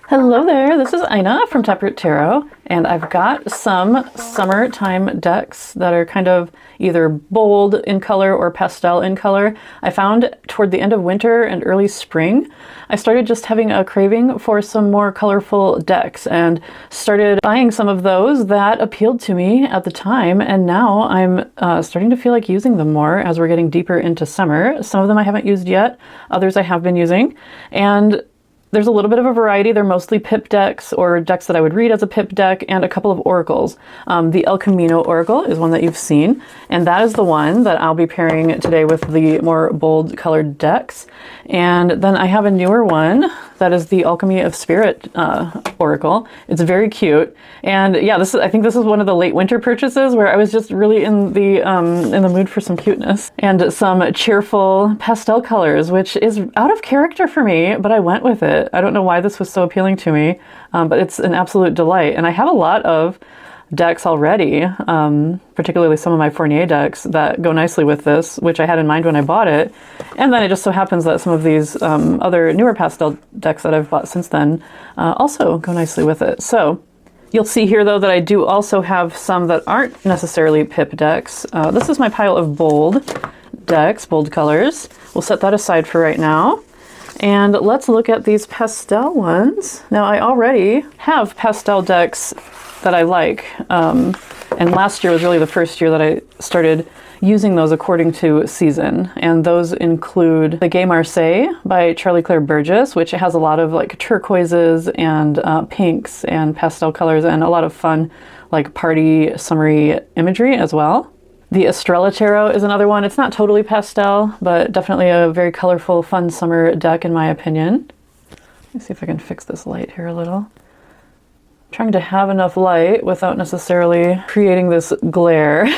Hello there, this is Ina from Taproot Tarot, and I've got some summertime decks that are kind of either bold in color or pastel in color. I found toward the end of winter and early spring, I started just having a craving for some more colorful decks and started buying some of those that appealed to me at the time, and now I'm starting to feel like using them more as we're getting deeper into summer. Some of them I haven't used yet, others I have been using, and there's a little bit of a variety. They're mostly pip decks or decks that I would read as a pip deck, and a couple of oracles. The El Camino Oracle is one that you've seen, and that is the one that I'll be pairing today with the more bold colored decks. And then I have a newer one that is the Alchemy of Spirit Oracle. It's very cute, and yeah, I think this is one of the late winter purchases where I was just really in the mood for some cuteness and some cheerful pastel colors, which is out of character for me, but I went with it. I don't know why this was so appealing to me, but it's an absolute delight. And I have a lot of decks already, particularly some of my Fournier decks that go nicely with this, which I had in mind when I bought it. And then it just so happens that some of these other newer pastel decks that I've bought since then also go nicely with it. So you'll see here, though, that I do also have some that aren't necessarily pip decks. This is my pile of bold decks, bold colors. We'll set that aside for right now. And let's look at these pastel ones. Now, I already have pastel decks that I like. And last year was really the first year that I started using those according to season. And those include the Gay Marseille by Charlie Claire Burgess, which has a lot of like turquoises and pinks and pastel colors and a lot of fun like party summery imagery as well. The Estrella Tarot is another one. It's not totally pastel, but definitely a very colorful, fun summer deck in my opinion. Let me see if I can fix this light here a little. I'm trying to have enough light without necessarily creating this glare.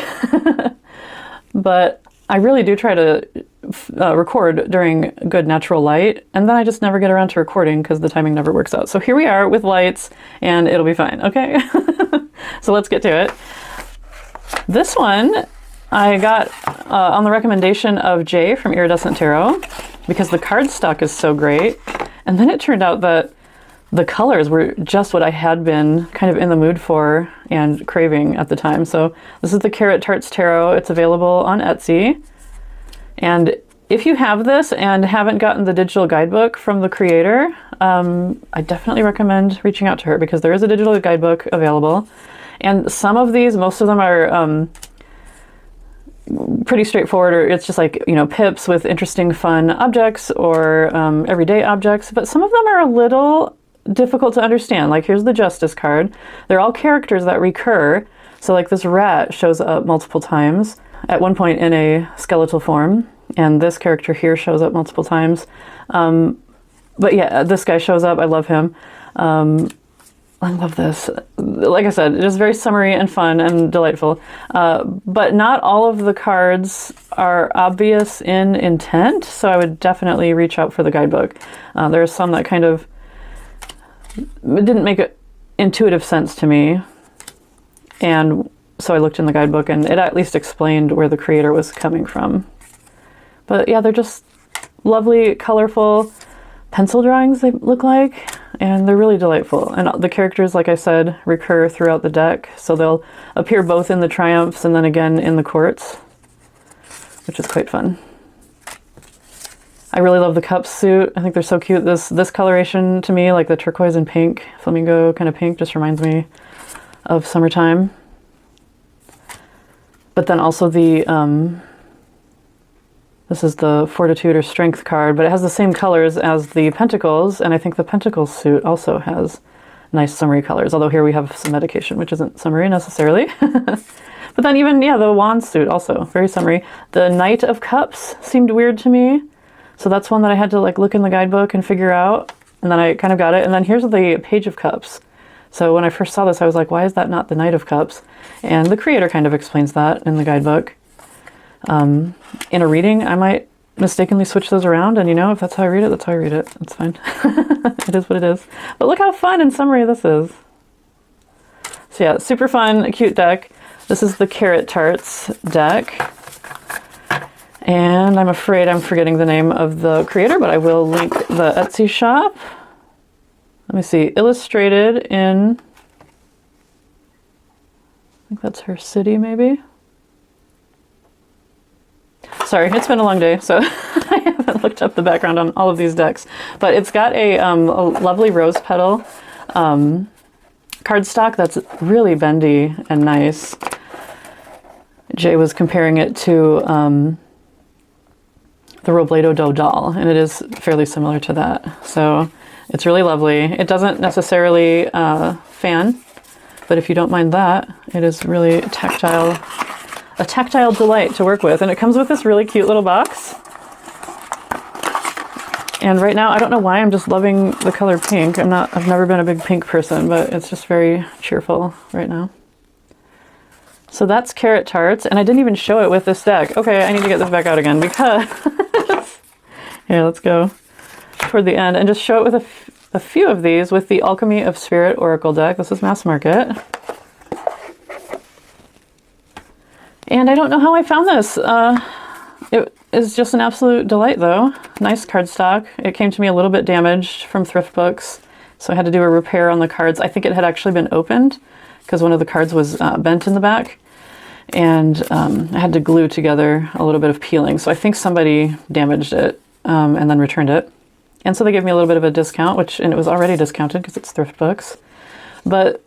But I really do try to record during good natural light, and then I just never get around to recording because the timing never works out. So here we are with lights, and it'll be fine, okay? So let's get to it. This one I got on the recommendation of Jay from Iridescent Tarot because the cardstock is so great. And then it turned out that the colors were just what I had been kind of in the mood for and craving at the time. So this is the Tarts Tarot. It's available on Etsy. And if you have this and haven't gotten the digital guidebook from the creator, I definitely recommend reaching out to her because there is a digital guidebook available. And some of these, most of them are pretty straightforward, or it's just like, you know, pips with interesting, fun objects or everyday objects. But some of them are a little difficult to understand. Like here's the Justice card. They're all characters that recur. So like this rat shows up multiple times, at one point in a skeletal form. And this character here shows up multiple times. But yeah, this guy shows up. I love him. I love this. Like I said, just very summery and fun and delightful. But not all of the cards are obvious in intent, so I would definitely reach out for the guidebook. There are some that kind of didn't make intuitive sense to me, and so I looked in the guidebook, and it at least explained where the creator was coming from. But yeah, they're just lovely, colorful pencil drawings, they look like. And they're really delightful. And the characters, like I said, recur throughout the deck. So they'll appear both in the triumphs and then again in the courts, which is quite fun. I really love the cups suit. I think they're so cute. This coloration to me, like the turquoise and pink, flamingo kind of pink, just reminds me of summertime. But then also this is the Fortitude or Strength card, but it has the same colors as the Pentacles, and I think the Pentacles suit also has nice summery colors, although here we have some medication, which isn't summery necessarily. But then even, yeah, the Wand suit also, very summery. The Knight of Cups seemed weird to me, so that's one that I had to like look in the guidebook and figure out, and then I kind of got it. And then here's the Page of Cups. So when I first saw this, I was like, why is that not the Knight of Cups? And the creator kind of explains that in the guidebook. In a reading, I might mistakenly switch those around, and you know, if that's how I read it, that's how I read it. It's fine. It is what it is. But look how fun and summery this is. So yeah, super fun, cute deck. This is the Tarts deck. And I'm afraid I'm forgetting the name of the creator, but I will link the Etsy shop. let me see, illustrated in, I think that's her city maybe. Sorry, it's been a long day, so I haven't looked up the background on all of these decks. But it's got a lovely rose petal cardstock that's really bendy and nice. Jay was comparing it to the Robledo Doe doll, and it is fairly similar to that. So it's really lovely. It doesn't necessarily fan, but if you don't mind that, it is really a tactile delight to work with. And it comes with this really cute little box. And right now, I don't know why, I'm just loving the color pink. I've never been a big pink person, but it's just very cheerful right now. So that's Carrot Tarts, and I didn't even show it with this deck. Okay, I need to get this back out again because, here, let's go toward the end and just show it with a few of these with the Alchemy of Spirit Oracle deck. This is mass market. And I don't know how I found this. It is just an absolute delight though. Nice cardstock. It came to me a little bit damaged from thrift books, so I had to do a repair on the cards. I think it had actually been opened because one of the cards was bent in the back, and I had to glue together a little bit of peeling. So I think somebody damaged it and then returned it. And so they gave me a little bit of a discount, and it was already discounted because it's thrift books. But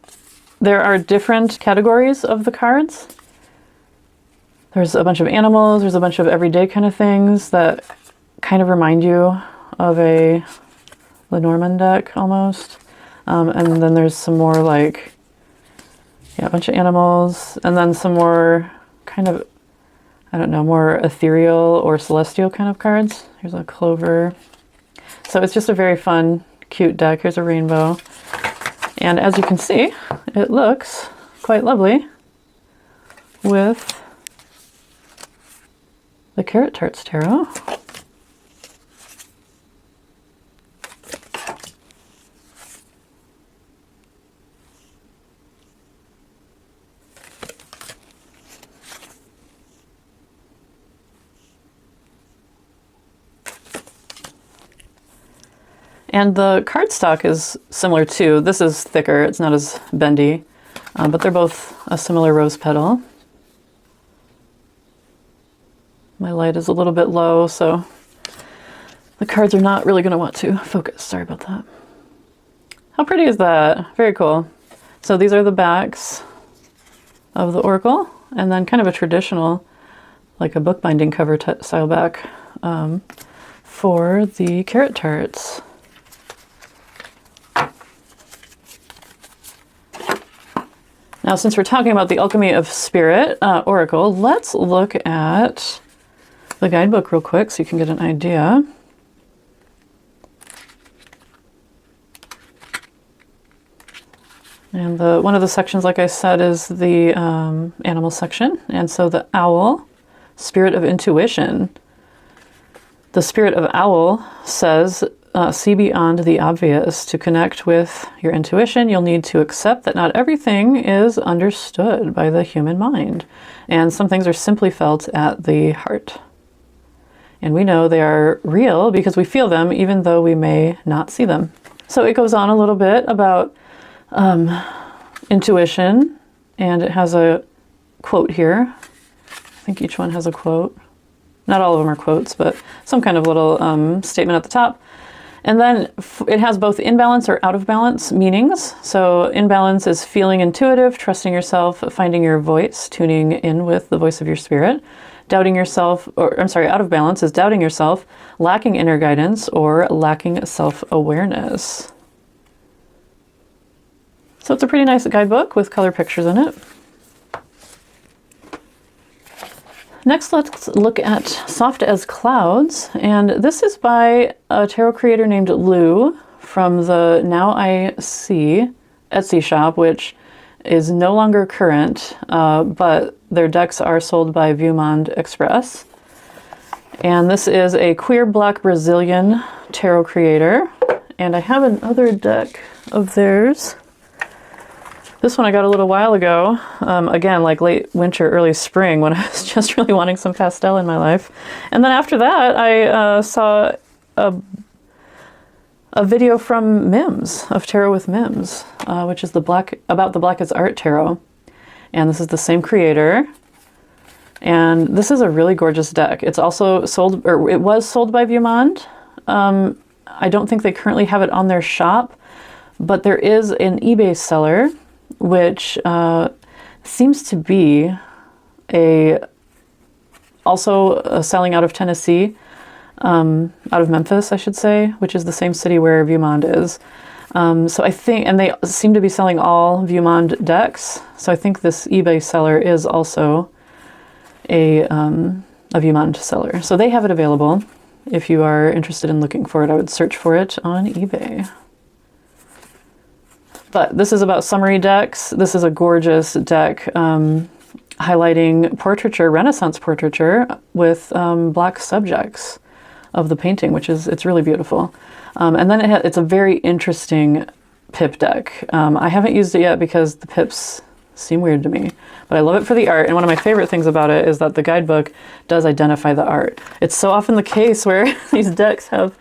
there are different categories of the cards. There's a bunch of animals, there's a bunch of everyday kind of things that kind of remind you of a Lenormand deck almost. And then there's some more like, yeah, a bunch of animals, and then some more kind of, I don't know, more ethereal or celestial kind of cards. Here's a clover. So it's just a very fun, cute deck. Here's a rainbow. And as you can see, it looks quite lovely with the Carrot Tarts Tarot. And the cardstock is similar too. This is thicker, it's not as bendy, but they're both a similar rose petal. My light is a little bit low, so the cards are not really going to want to focus. Sorry about that. How pretty is that? Very cool. So these are the backs of the Oracle, and then kind of a traditional, like a bookbinding cover style back for the Carrot Tarts. Now, since we're talking about the Alchemy of Spirit Oracle, let's look at the guidebook real quick so you can get an idea. And one of the sections, like I said, is the animal section. And so the owl, spirit of intuition. The spirit of owl says, see beyond the obvious. To connect with your intuition, you'll need to accept that not everything is understood by the human mind. And some things are simply felt at the heart. And we know they are real because we feel them even though we may not see them. So it goes on a little bit about intuition, and it has a quote here. I think each one has a quote. Not all of them are quotes, but some kind of little statement at the top. And then it has both in balance or out of balance meanings. So in balance is feeling intuitive, trusting yourself, finding your voice, tuning in with the voice of your spirit. Doubting yourself, out of balance is doubting yourself, lacking inner guidance, or lacking self-awareness. So it's a pretty nice guidebook with color pictures in it. Next, let's look at Soft as Clouds. And this is by a tarot creator named Lou from the Now I See Etsy shop, which is no longer current, but their decks are sold by Vieux Monde Express. And this is a queer Black Brazilian tarot creator. And I have another deck of theirs. This one I got a little while ago, again, like late winter, early spring, when I was just really wanting some pastel in my life. And then after that, I saw a video from Mims, of Tarot with Mims, which is about the Black is Art Tarot. And this is the same creator. And this is a really gorgeous deck. It's also sold, or it was sold by Vieux Monde. I don't think they currently have it on their shop, but there is an eBay seller, which seems to be also selling out of Tennessee, out of Memphis, I should say, which is the same city where Vieux Monde is. So I think, and they seem to be selling all Vieux Monde decks. So I think this eBay seller is also a Vieux Monde seller. So they have it available. If you are interested in looking for it, I would search for it on eBay. But this is about summary decks. This is a gorgeous deck highlighting portraiture, Renaissance portraiture with black subjects of the painting, it's really beautiful. And then it's a very interesting pip deck. I haven't used it yet because the pips seem weird to me, but I love it for the art. And one of my favorite things about it is that the guidebook does identify the art. It's so often the case where these decks have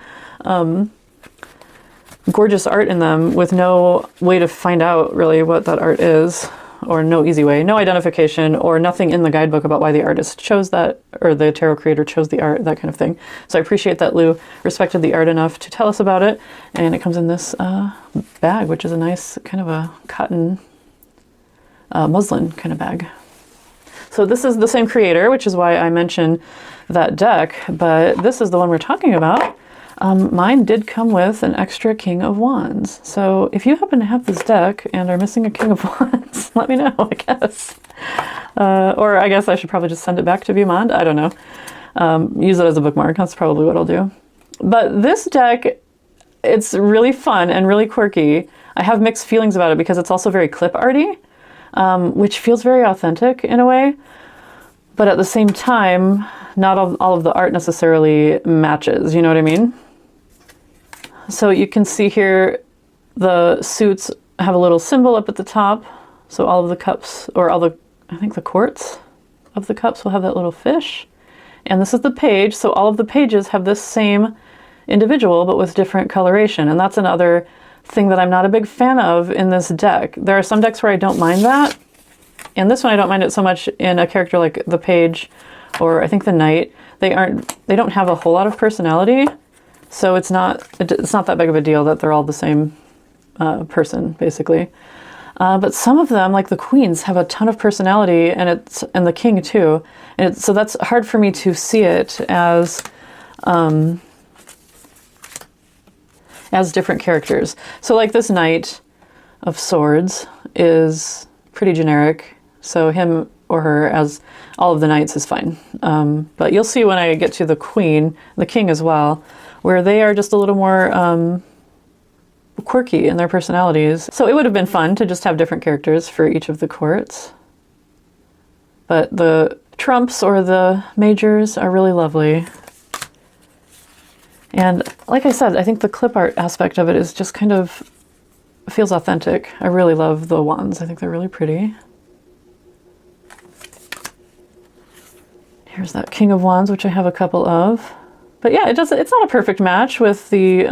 gorgeous art in them with no way to find out really what that art is, or no easy way, no identification, or nothing in the guidebook about why the artist chose that, or the tarot creator chose the art, that kind of thing. So I appreciate that Lou respected the art enough to tell us about it. And it comes in this bag, which is a nice kind of a cotton muslin kind of bag. So this is the same creator, which is why I mentioned that deck, but this is the one we're talking about. Mine did come with an extra King of Wands. So if you happen to have this deck and are missing a King of Wands, let me know, I guess. Or I guess I should probably just send it back to Vieux Monde. I don't know. Use it as a bookmark. That's probably what I'll do. But this deck, it's really fun and really quirky. I have mixed feelings about it because it's also very clip arty, which feels very authentic in a way. But at the same time, not all of the art necessarily matches, you know what I mean? So you can see here, the suits have a little symbol up at the top. So all of the cups, or I think the quartz of the cups will have that little fish. And this is the page, so all of the pages have this same individual, but with different coloration. And that's another thing that I'm not a big fan of in this deck. There are some decks where I don't mind that. And this one I don't mind it so much in a character like the page, or I think the knight. They don't have a whole lot of personality. So it's not that big of a deal that they're all the same person, basically. But some of them, like the queens, have a ton of personality, and the king too. And so that's hard for me to see it as different characters. So like this Knight of Swords is pretty generic. So him or her as all of the knights is fine. But you'll see when I get to the queen, the king as well, where they are just a little more quirky in their personalities. So it would have been fun to just have different characters for each of the courts. But the trumps or the majors are really lovely. And like I said, I think the clip art aspect of it is just kind of feels authentic. I really love the wands. I think they're really pretty. Here's that King of Wands, which I have a couple of. But yeah, it's not a perfect match with the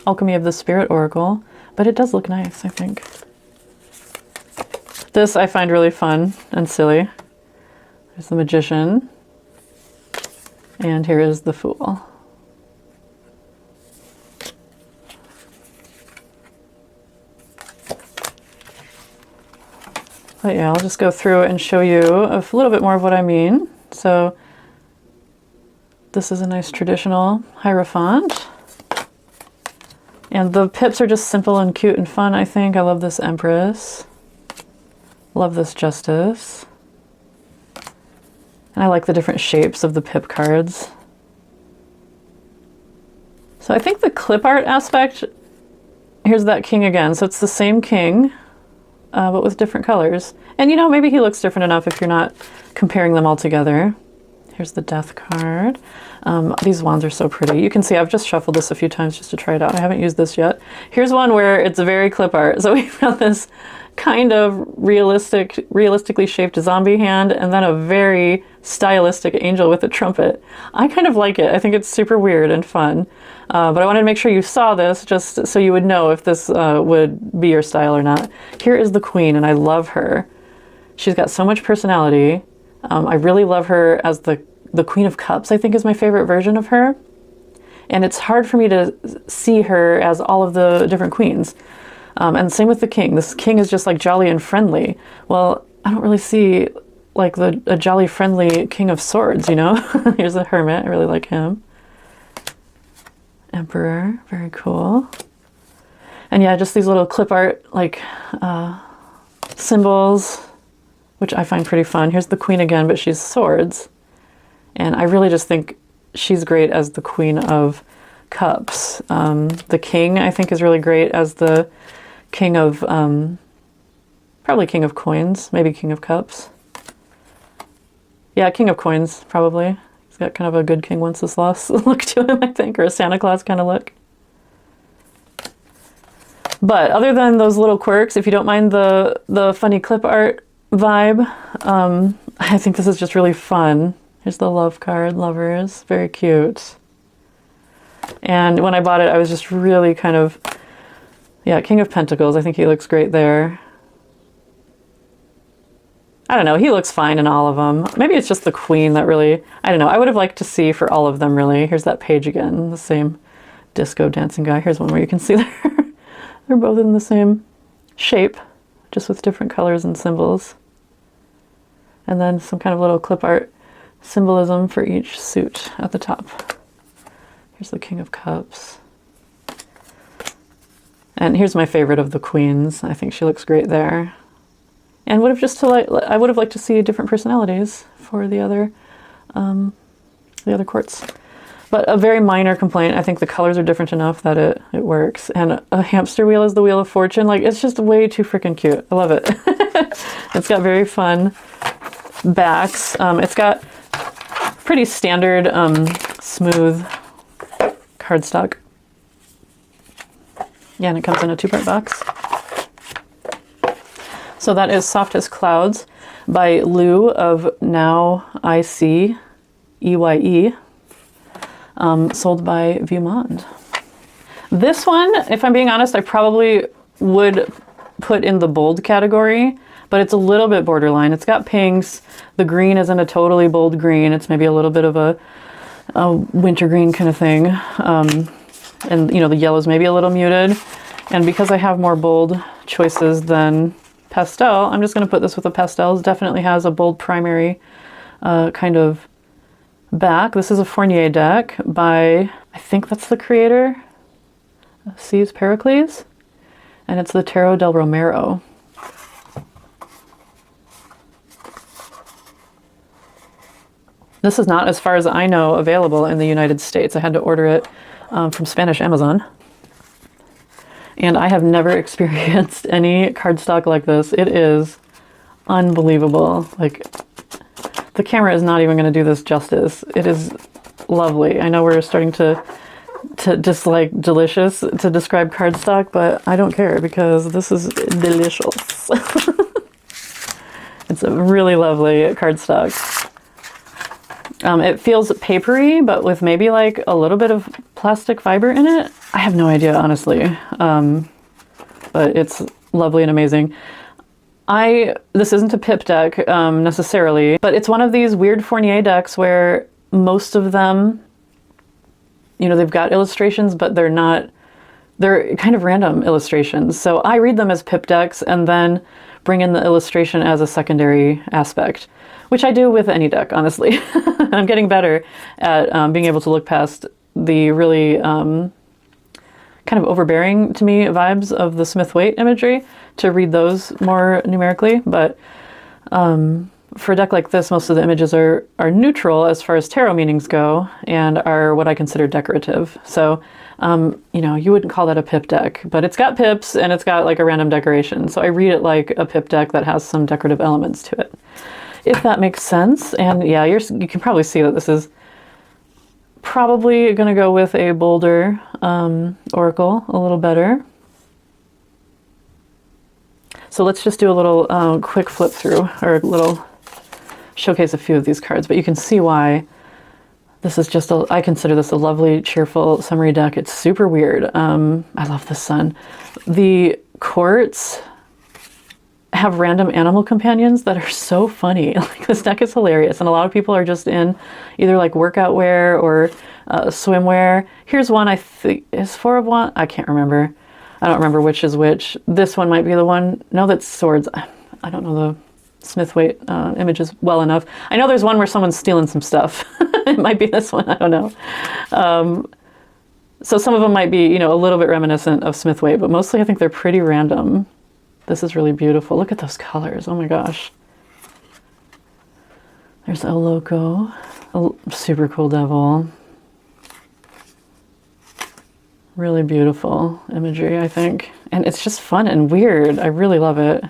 Alchemy of the Spirit Oracle, but it does look nice, I think. This I find really fun and silly. There's the Magician. And here is the Fool. But yeah, I'll just go through and show you a little bit more of what I mean. So this is a nice traditional Hierophant. And the pips are just simple and cute and fun, I think. I love this Empress. Love this Justice. And I like the different shapes of the pip cards. So I think the clip art aspect, here's that king again. So it's the same king, but with different colors. And you know, maybe he looks different enough if you're not comparing them all together. Here's the Death card. These wands are so pretty. You can see I've just shuffled this a few times just to try it out. I haven't used this yet. Here's one where it's very clip art. So we've got this kind of realistically shaped zombie hand, and then a very stylistic angel with a trumpet. I kind of like it. I think it's super weird and fun. But I wanted to make sure you saw this just so you would know if this would be your style or not. Here is the queen, and I love her. She's got so much personality. I really love her as the Queen of Cups, I think is my favorite version of her. And it's hard for me to see her as all of the different queens. And same with the king. This king is just like jolly and friendly. Well, I don't really see like a jolly friendly king of swords, you know? Here's the hermit. I really like him. Emperor, very cool. And yeah, just these little clip art like symbols, which I find pretty fun. Here's the queen again, but she's swords. And I really just think she's great as the Queen of Cups. The king, I think, is really great as the king of, probably king of coins, maybe king of cups. Yeah, king of coins, probably. He's got kind of a good king Wenceslas look to him, I think, or a Santa Claus kind of look. But other than those little quirks, if you don't mind the funny clip art vibe, I think this is just really fun. Here's the love card, lovers, very cute. And when I bought it, I was just really kind of, yeah, King of Pentacles. I think he looks great there. I don't know, he looks fine in all of them. Maybe it's just the queen that really, I don't know. I would have liked to see for all of them, really. Here's that page again, the same disco dancing guy. Here's one where you can see they're both in the same shape, just with different colors and symbols. And then some kind of little clip art symbolism for each suit at the top. Here's the King of Cups. And here's my favorite of the queens. I think she looks great there. And would have just I would have liked to see different personalities for the other courts. But a very minor complaint. I think the colors are different enough that it works. And a hamster wheel is the Wheel of Fortune. Like, it's just way too freaking cute. I love it. It's got very fun backs. It's got pretty standard smooth cardstock. Yeah, and it comes in a 2-part box. So that is Soft as Clouds by Lou of Now I See EYE, sold by Vieux Monde. This one, if I'm being honest, I probably would put in the bold category, but it's a little bit borderline. It's got pinks. The green isn't a totally bold green. It's maybe a little bit of a winter green kind of thing. And you know, the yellow's maybe a little muted. And because I have more bold choices than pastel, I'm just going to put this with the pastels. Definitely has a bold primary kind of back. This is a Fournier deck by, I think that's the creator, C's Pericles, and it's the Tarot del Romero. This is not, as far as I know, available in the United States. I had to order it from Spanish Amazon. And I have never experienced any cardstock like this. It is unbelievable. Like, the camera is not even going to do this justice. It is lovely. I know we're starting to just like delicious to describe cardstock, but I don't care because this is delicious. It's a really lovely cardstock. It feels papery, but with maybe like a little bit of plastic fiber in it. I have no idea, honestly. But it's lovely and amazing. This isn't a pip deck necessarily, but it's one of these weird Fournier decks where most of them, you know, they've got illustrations, but they're kind of random illustrations. So I read them as pip decks and then bring in the illustration as a secondary aspect, which I do with any deck, honestly. I'm getting better at being able to look past the really kind of overbearing to me vibes of the Smith-Waite imagery to read those more numerically. But for a deck like this, most of the images are neutral as far as tarot meanings go and are what I consider decorative. So, you know, you wouldn't call that a pip deck, but it's got pips and it's got like a random decoration. So I read it like a pip deck that has some decorative elements to it, if that makes sense. And yeah, you can probably see that this is probably going to go with a bolder oracle, a little better. So let's just do a little quick flip through, or a little showcase a few of these cards, but you can see why this is just I consider this a lovely, cheerful, summery deck. It's super weird. I love the sun. The courts have random animal companions that are so funny. Like, this deck is hilarious, and a lot of people are just in either like workout wear or swimwear. Here's one I think is 4 of one. I can't remember. I don't remember which is which. This one might be the one. No, that's swords. I don't know the Smith-Waite images well enough. I know there's one where someone's stealing some stuff. It might be this one. I don't know. So some of them might be, you know, a little bit reminiscent of Smith-Waite, but mostly I think they're pretty random. This is really beautiful. Look at those colors. Oh my gosh. There's El Loco, a super cool devil. Really beautiful imagery, I think. And it's just fun and weird. I really love it.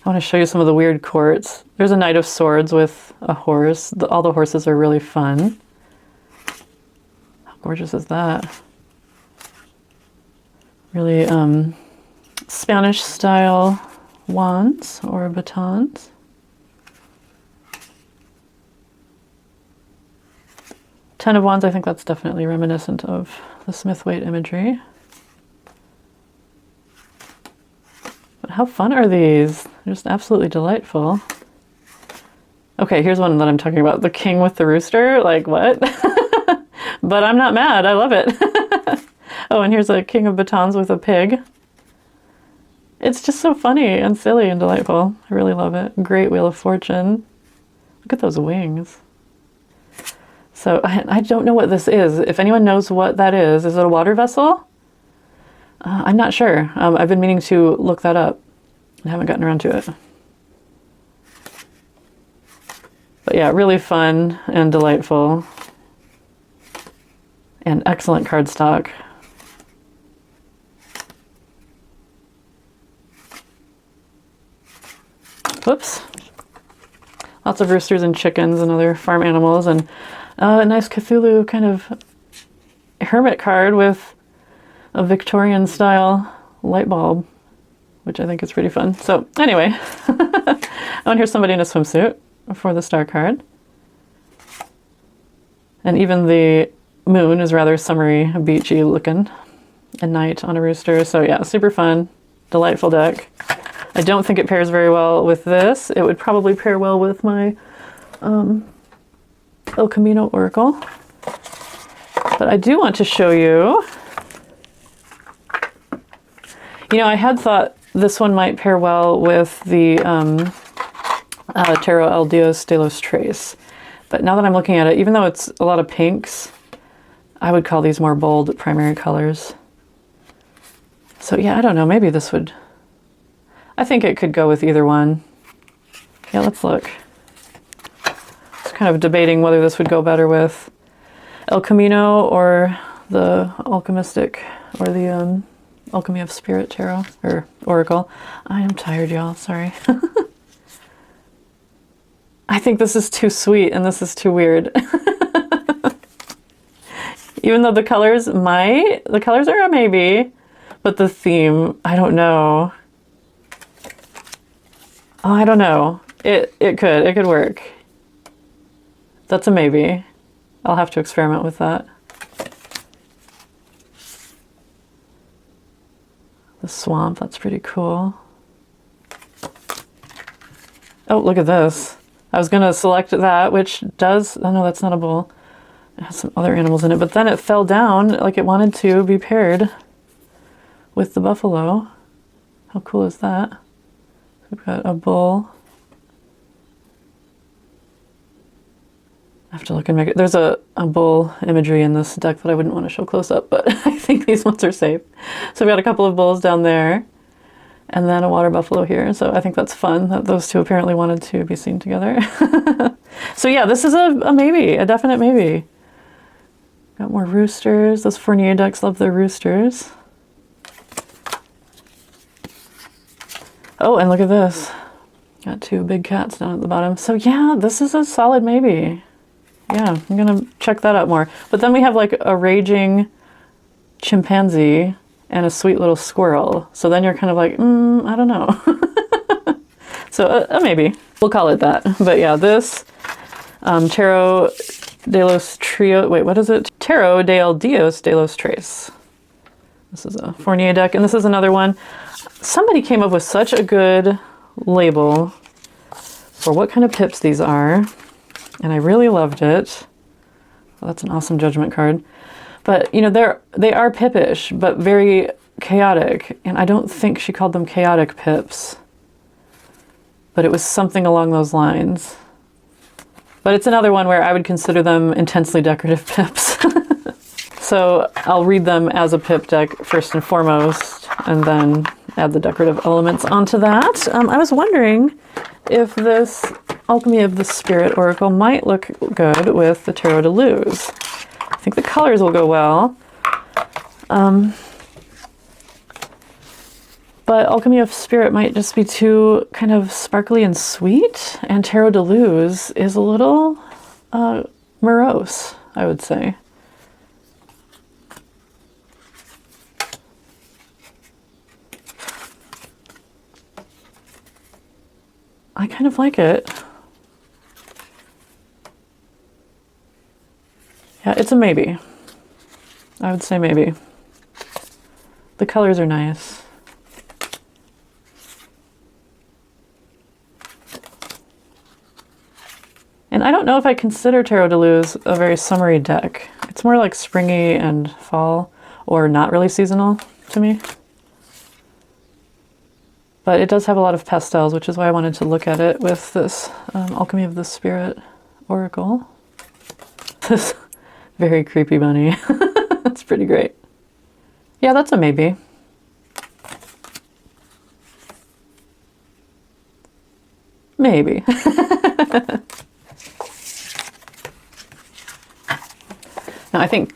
I want to show you some of the weird courts. There's a Knight of Swords with a horse. All the horses are really fun. How gorgeous is that? Really Spanish style wands or batons. Ten of Wands, I think that's definitely reminiscent of the Smith-Waite imagery. But how fun are these? They're just absolutely delightful. Okay, here's one that I'm talking about. The King with the Rooster. Like, what? But I'm not mad. I love it. Oh, and here's a King of Batons with a pig. It's just so funny and silly and delightful. I really love it. Great Wheel of Fortune. Look at those wings. So I don't know what this is. If anyone knows what that is it a water vessel? I'm not sure. I've been meaning to look that up and haven't gotten around to it. But yeah, really fun and delightful and excellent cardstock. Whoops. Lots of roosters and chickens and other farm animals, and a nice Cthulhu kind of hermit card with a Victorian style light bulb, which I think is pretty fun. So anyway, oh, and here's somebody in a swimsuit for the star card. And even the moon is rather summery, beachy looking, and night on a rooster. So yeah, super fun, delightful deck. I don't think it pairs very well with this. It would probably pair well with my El Camino Oracle. But I do want to show you, you know, I had thought this one might pair well with the Tarot El Dios de los Tres. But now that I'm looking at it, even though it's a lot of pinks, I would call these more bold primary colors. So yeah, I don't know, maybe this would, I think it could go with either one. Yeah, let's look. Just kind of debating whether this would go better with El Camino or the Alchemistic or the Alchemy of Spirit Tarot or Oracle. I am tired, y'all, sorry. I think this is too sweet and this is too weird. Even though the colors are a maybe, but the theme, I don't know. Oh, I don't know. It could work. That's a maybe. I'll have to experiment with that. The swamp, that's pretty cool. Oh, look at this. I was gonna select that, which does, oh no, that's not a bull. It has some other animals in it, but then it fell down like it wanted to be paired with the buffalo. How cool is that? We've got a bull. I have to look and make it. There's a bull imagery in this deck that I wouldn't want to show close up, but I think these ones are safe. So we've got a couple of bulls down there and then a water buffalo here. So I think that's fun that those two apparently wanted to be seen together. So yeah, this is a maybe, a definite maybe. Got more roosters. Those Fournier decks love their roosters. Oh, and look at this. Got two big cats down at the bottom. So yeah, this is a solid maybe. Yeah, I'm gonna check that out more. But then we have like a raging chimpanzee and a sweet little squirrel. So then you're kind of like, I don't know. So maybe. We'll call it that. But yeah, this Tarot de los Trio, wait, what is it? Tarot de El Dios de los Tres. This is a Fournier deck, and this is another one. Somebody came up with such a good label for what kind of pips these are, and I really loved it. Well, that's an awesome judgment card. But, you know, they are pippish, but very chaotic, and I don't think she called them chaotic pips, but it was something along those lines. But it's another one where I would consider them intensely decorative pips. So I'll read them as a pip deck first and foremost, and then add the decorative elements onto that. I was wondering if this Alchemy of the Spirit Oracle might look good with the Tarot de Luz. I think the colors will go well. But Alchemy of Spirit might just be too kind of sparkly and sweet, and Tarot de Luz is a little morose, I would say. I kind of like it. Yeah, it's a maybe. I would say maybe. The colors are nice. And I don't know if I consider Tarot de Luz a very summery deck. It's more like springy and fall, or not really seasonal to me. But it does have a lot of pastels, which is why I wanted to look at it with this Alchemy of the Spirit Oracle. This very creepy bunny. That's pretty great. Yeah, that's a maybe. Maybe. Now, I think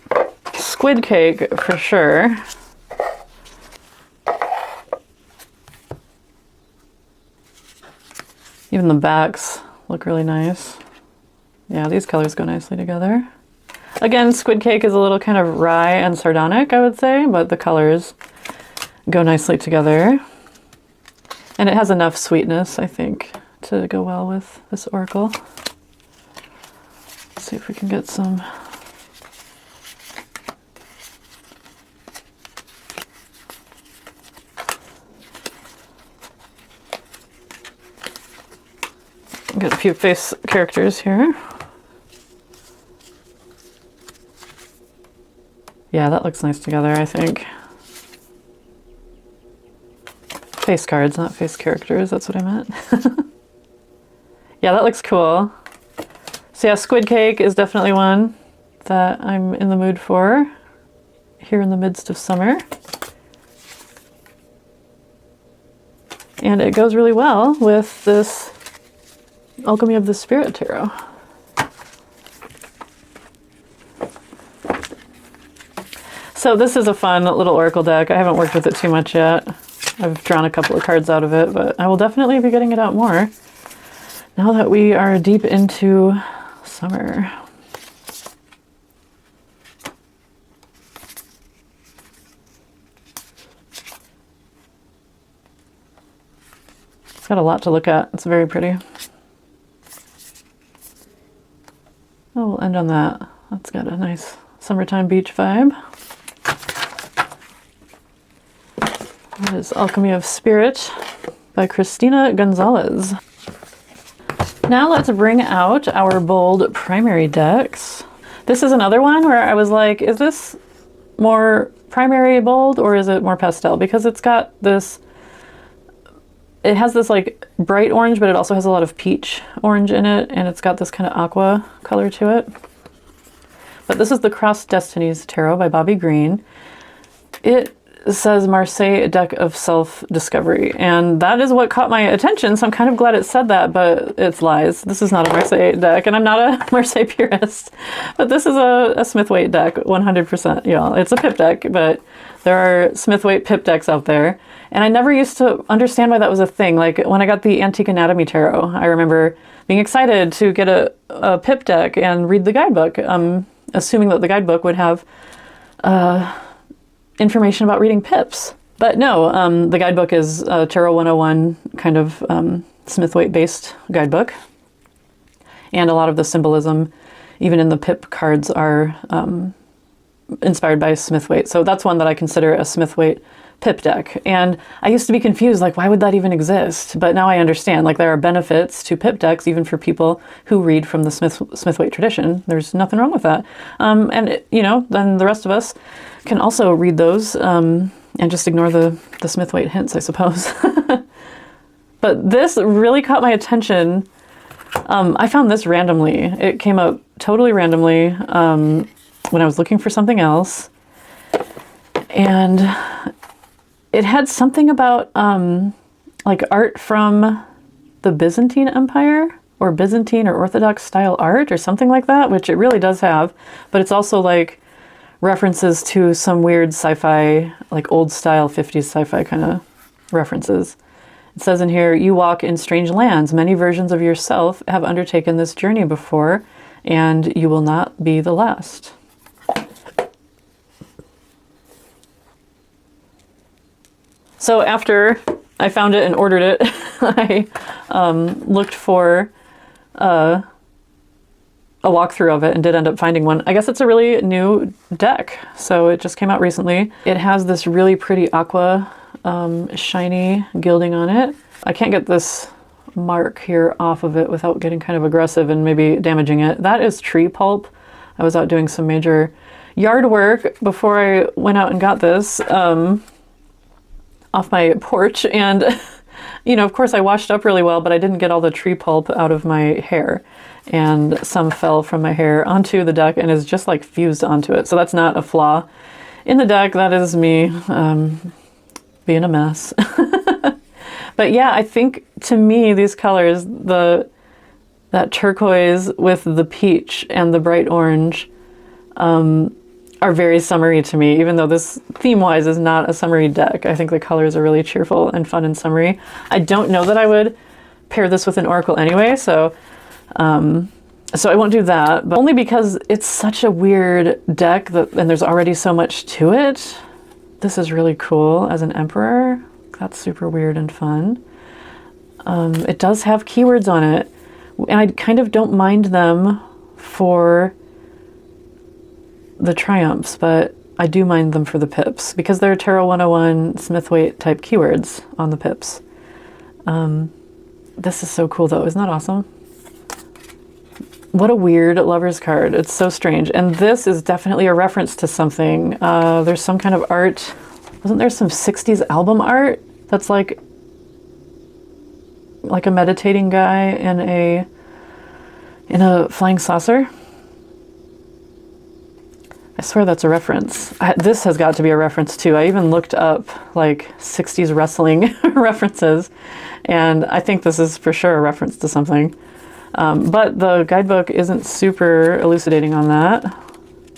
squid cake for sure. Even the backs look really nice. Yeah, these colors go nicely together. Again, squid cake is a little kind of wry and sardonic, I would say, but the colors go nicely together. And it has enough sweetness, I think, to go well with this oracle. Let's see if we can get some. Get a few face characters here. Yeah, that looks nice together, I think. Face cards, not face characters, that's what I meant. Yeah, that looks cool. So yeah, squid cake is definitely one that I'm in the mood for here in the midst of summer. And it goes really well with this Alchemy of the Spirit Tarot. So this is a fun little oracle deck. I haven't worked with it too much yet. I've drawn a couple of cards out of it, but I will definitely be getting it out more now that we are deep into summer. It's got a lot to look at. It's very pretty. Oh, we'll end on that. That's got a nice summertime beach vibe. That is Alchemy of Spirit by Christina Gonzalez. Now let's bring out our bold primary decks. This is another one where I was like, is this more primary bold or is it more pastel? Because it's got this, it has this like bright orange, but it also has a lot of peach orange in it, and it's got this kind of aqua color to it. But this is the Crossed Destinies Tarot by Bobby Green. It says Marseille deck of self-discovery, and that is what caught my attention, so I'm kind of glad it said that, but it's lies. This is not a Marseille deck, and I'm not a Marseille purist, but this is a Smith-Waite deck, 100%, y'all. It's a pip deck, but there are Smith-Waite pip decks out there, and I never used to understand why that was a thing. Like, when I got the Antique Anatomy Tarot, I remember being excited to get a pip deck and read the guidebook, assuming that the guidebook would have information about reading pips. But no, the guidebook is a Tarot 101 kind of Smith-Waite based guidebook. And a lot of the symbolism, even in the pip cards, are inspired by Smith-Waite. So that's one that I consider a Smith-Waite pip deck. And I used to be confused, like, why would that even exist? But now I understand, like, there are benefits to pip decks even for people who read from the Smith-Waite tradition. There's nothing wrong with that. And, you know, then the rest of us can also read those and just ignore the Smith-Waite hints, I suppose. But this really caught my attention. I found this randomly. It came up totally randomly when I was looking for something else. And it had something about like art from the Byzantine Empire, or Byzantine or Orthodox style art or something like that, which it really does have. But it's also like references to some weird sci-fi, like old style 50s sci-fi kind of references. It says in here, you walk in strange lands. Many versions of yourself have undertaken this journey before, and you will not be the last. So after I found it and ordered it, I looked for a walkthrough of it and did end up finding one. I guess it's a really new deck, so it just came out recently. It has this really pretty aqua shiny gilding on it. I can't get this mark here off of it without getting kind of aggressive and maybe damaging it. That is tree pulp. I was out doing some major yard work before I went out and got this off my porch, and you know, of course I washed up really well, but I didn't get all the tree pulp out of my hair, and some fell from my hair onto the deck and is just like fused onto it. So that's not a flaw in the deck. That is me being a mess. But yeah, I think to me these colors, that turquoise with the peach and the bright orange, are very summery to me, even though this theme-wise is not a summery deck. I think the colors are really cheerful and fun and summery. I don't know that I would pair this with an oracle anyway, so I won't do that, but only because it's such a weird deck and there's already so much to it. This is really cool as an emperor. That's super weird and fun. It does have keywords on it, and I kind of don't mind them for the triumphs, but I do mind them for the pips because they're Tarot 101 Smith-Waite type keywords on the pips. This is so cool though. Isn't that awesome? What a weird lover's card. It's so strange. And this is definitely a reference to something. There's some kind of art. Wasn't there some 60s album art that's like a meditating guy in a flying saucer? I swear that's a reference. This has got to be a reference too. I even looked up like 60s wrestling references, and I think this is for sure a reference to something. But the guidebook isn't super elucidating on that.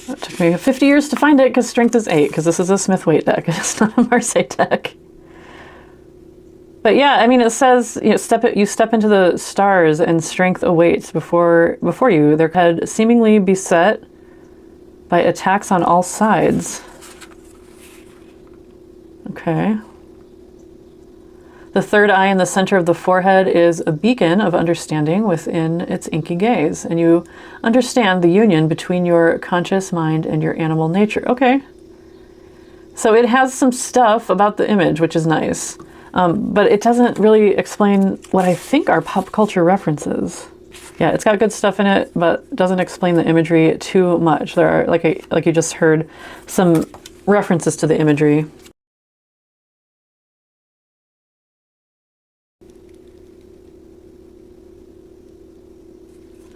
It took me 50 years to find it because strength is 8, because this is a Smith-Waite deck. It's not a Marseille deck. But yeah, I mean, it says, you know, you step into the stars and strength awaits before you. Their head seemingly beset by attacks on all sides. Okay. The third eye in the center of the forehead is a beacon of understanding within its inky gaze, and you understand the union between your conscious mind and your animal nature. Okay. So it has some stuff about the image, which is nice, but it doesn't really explain what I think are pop culture references. Yeah, it's got good stuff in it, but doesn't explain the imagery too much. There are, like you just heard, some references to the imagery.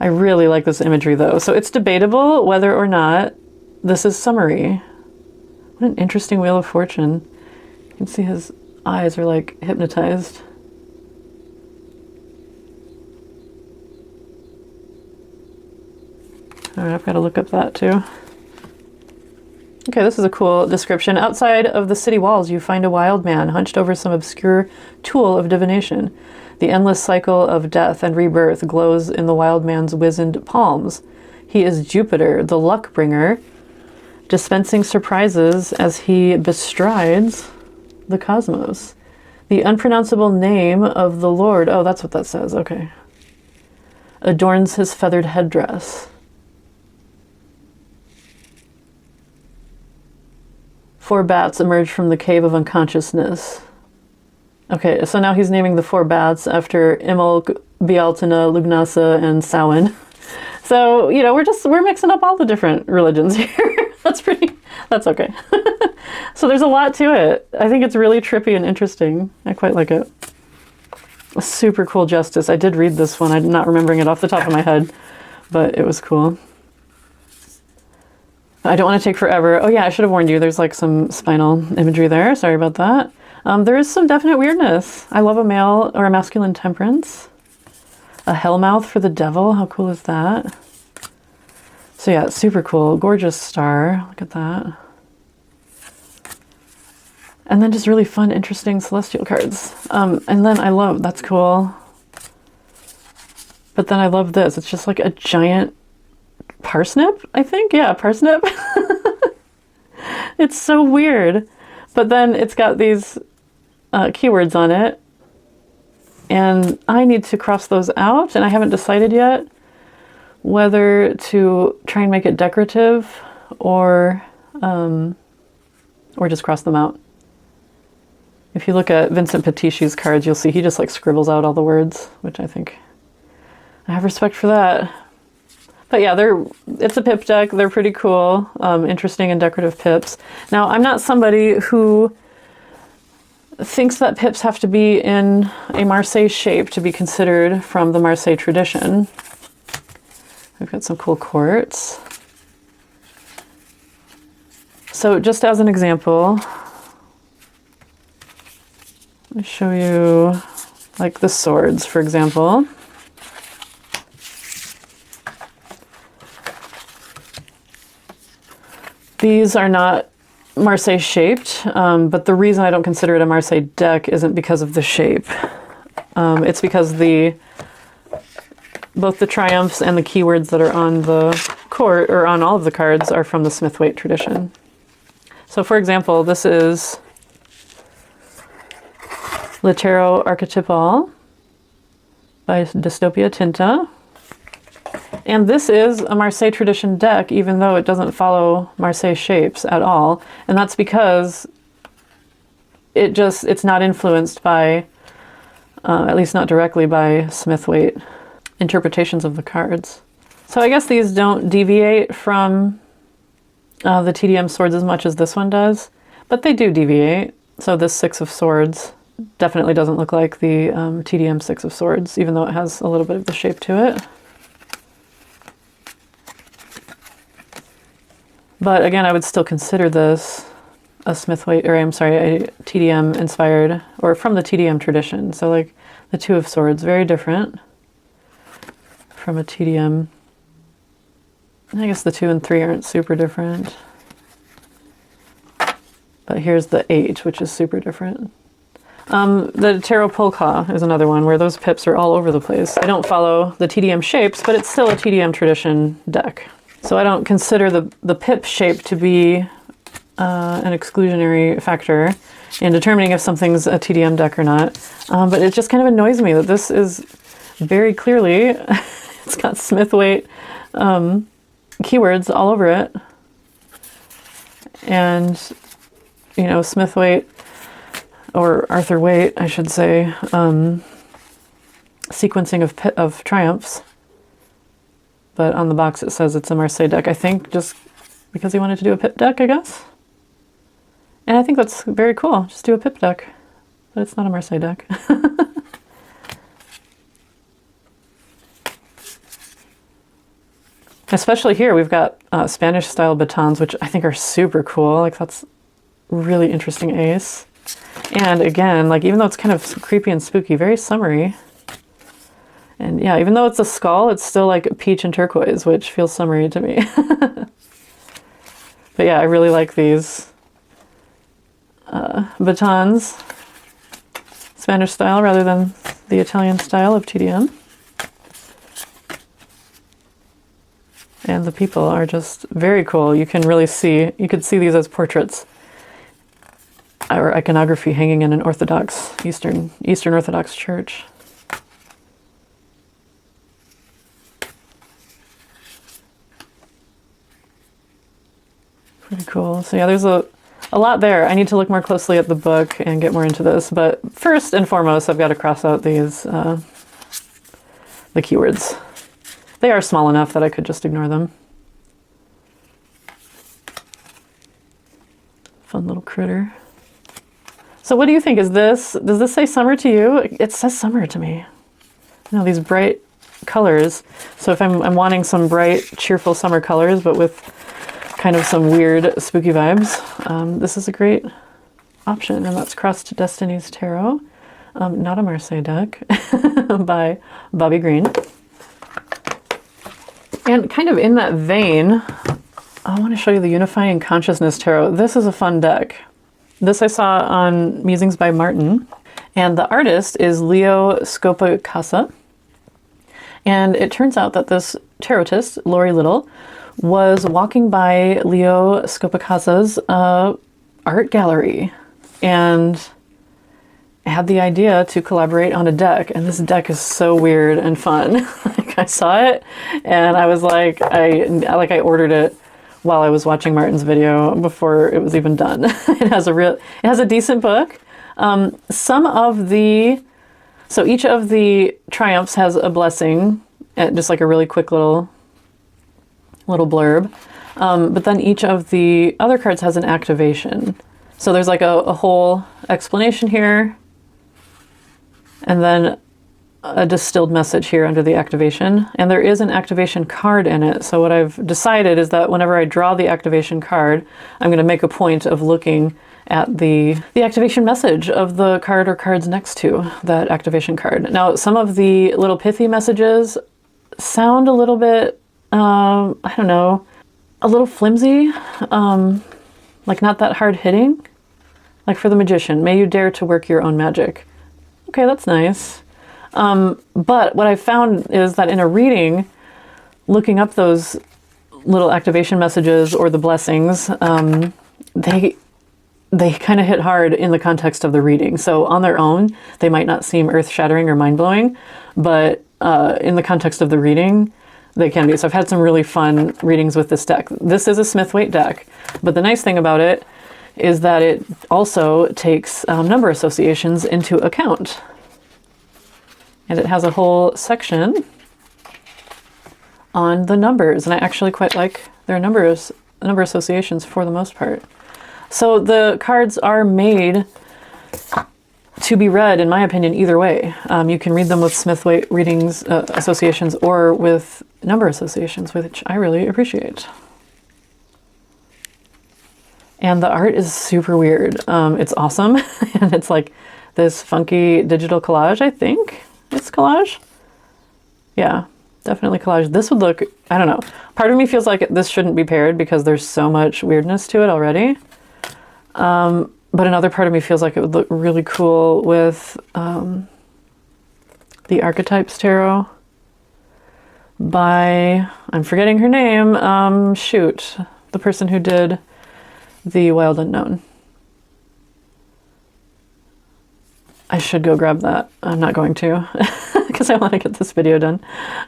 I really like this imagery though. So it's debatable whether or not this is summary. What an interesting Wheel of Fortune. You can see his eyes are like hypnotized. All right, I've got to look up that too. Okay, this is a cool description. Outside of the city walls, you find a wild man hunched over some obscure tool of divination. The endless cycle of death and rebirth glows in the wild man's wizened palms. He is Jupiter, the luck bringer, dispensing surprises as he bestrides the cosmos. The unpronounceable name of the Lord, oh, that's what that says, okay, adorns his feathered headdress. Four bats emerge from the cave of unconsciousness. Okay, so now he's naming the four bats after Imbolc, Bealtaine, Lugnasa, and Samhain. So, you know, we're mixing up all the different religions here. That's okay. So there's a lot to it. I think it's really trippy and interesting. I quite like it. A super cool justice. I did read this one. I'm not remembering it off the top of my head, but it was cool. I don't want to take forever. Oh yeah, I should have warned you. There's like some spinal imagery there. Sorry about that. There is some definite weirdness. I love a male or a masculine temperance. A hellmouth for the devil. How cool is that? So yeah, it's super cool. Gorgeous star. Look at that. And then just really fun, interesting celestial cards. And then I love, that's cool. But then I love this. It's just like a giant parsnip, I think. Yeah, parsnip. It's so weird. But then it's got these keywords on it. And I need to cross those out. And I haven't decided yet whether to try and make it decorative or just cross them out. If you look at Vincent Petisci's cards, you'll see he just like scribbles out all the words, which I think I have respect for that. But yeah, it's a pip deck. They're pretty cool, interesting and decorative pips. Now, I'm not somebody who thinks that pips have to be in a Marseille shape to be considered from the Marseille tradition. We've got some cool quartz. So just as an example, let me show you like the swords, for example. These are not Marseille shaped, but the reason I don't consider it a Marseille deck isn't because of the shape. It's because both the triumphs and the keywords that are on the court, or on all of the cards, are from the Smith-Waite tradition. So for example, this is Le Tarot Archetypal by Dystopia Tinta. And this is a Marseille tradition deck, even though it doesn't follow Marseille shapes at all. And that's because it's not influenced by, at least not directly by, Smith-Waite interpretations of the cards. So I guess these don't deviate from the TDM swords as much as this one does, but they do deviate. So this Six of Swords definitely doesn't look like the TDM Six of Swords, even though it has a little bit of the shape to it. But again, I would still consider this a Smith-Waite, or I'm sorry, a TDM inspired, or from the TDM tradition. So like the Two of Swords, very different from a TDM. I guess the 2 and 3 aren't super different. But here's the 8, which is super different. The Tarot Polka is another one where those pips are all over the place. They don't follow the TDM shapes, but it's still a TDM tradition deck. So I don't consider the pip shape to be an exclusionary factor in determining if something's a TDM deck or not. But it just kind of annoys me that this is very clearly, it's got Smith-Waite keywords all over it. And, you know, Smith-Waite, or Arthur Waite, I should say, sequencing of triumphs. But on the box it says it's a Marseille deck, I think, just because he wanted to do a pip deck, I guess. And I think that's very cool. Just do a pip deck. But it's not a Marseille deck. Especially here, we've got Spanish-style batons, which I think are super cool. Like, that's really interesting ace. And again, like, even though it's kind of creepy and spooky, very summery. And yeah, even though it's a skull, it's still like peach and turquoise, which feels summery to me. But yeah, I really like these batons, Spanish style rather than the Italian style of TDM. And the people are just very cool. You can really see, you could see these as portraits or iconography hanging in an Orthodox, Eastern Orthodox church. Pretty cool. So yeah, there's a lot there. I need to look more closely at the book and get more into this. But first and foremost, I've got to cross out these, the keywords. They are small enough that I could just ignore them. Fun little critter. So what do you think? Does this say summer to you? It says summer to me. You know, these bright colors. So if I'm wanting some bright, cheerful summer colors, but with kind of some weird, spooky vibes, this is a great option. And that's Crossed Destinies Tarot, not a Marseille deck, by Bobby Green. And kind of in that vein, I want to show you the Unifying Consciousness Tarot. This is a fun deck. This I saw on Musings by Martin, and the artist is Leo Scopacasa. And it turns out that this tarotist, Lori Little, was walking by Leo Scopacasa's art gallery and had the idea to collaborate on a deck. And this deck is so weird and fun. Like, I saw it and I was like, I ordered it while I was watching Martin's video before it was even done. It has a decent book. So each of the triumphs has a blessing, just like a really quick little blurb. But then each of the other cards has an activation. So there's like a whole explanation here, and then a distilled message here under the activation. And there is an activation card in it. So what I've decided is that whenever I draw the activation card, I'm going to make a point of looking at the activation message of the card or cards next to that activation card. Now, some of the little pithy messages sound a little bit, I don't know, a little flimsy, like not that hard hitting. Like for the Magician, may you dare to work your own magic. Okay, that's nice. But what I found is that in a reading, looking up those little activation messages or the blessings, they kind of hit hard in the context of the reading. So on their own, they might not seem earth-shattering or mind-blowing, but in the context of the reading, they can be. So I've had some really fun readings with this deck. This is a Smith-Waite deck, but the nice thing about it is that it also takes number associations into account. And it has a whole section on the numbers, and I actually quite like their number associations for the most part. So the cards are made to be read, in my opinion, either way. You can read them with Smith-Waite readings associations or with number associations, which I really appreciate. And the art is super weird. It's awesome, and it's like this funky digital collage, I think. It's collage? Yeah, definitely collage. This would look, I don't know. Part of me feels like this shouldn't be paired because there's so much weirdness to it already. But another part of me feels like it would look really cool with the Archetypes Tarot by, I'm forgetting her name, shoot, the person who did the Wild Unknown. I should go grab that. I'm not going to because I want to get this video done.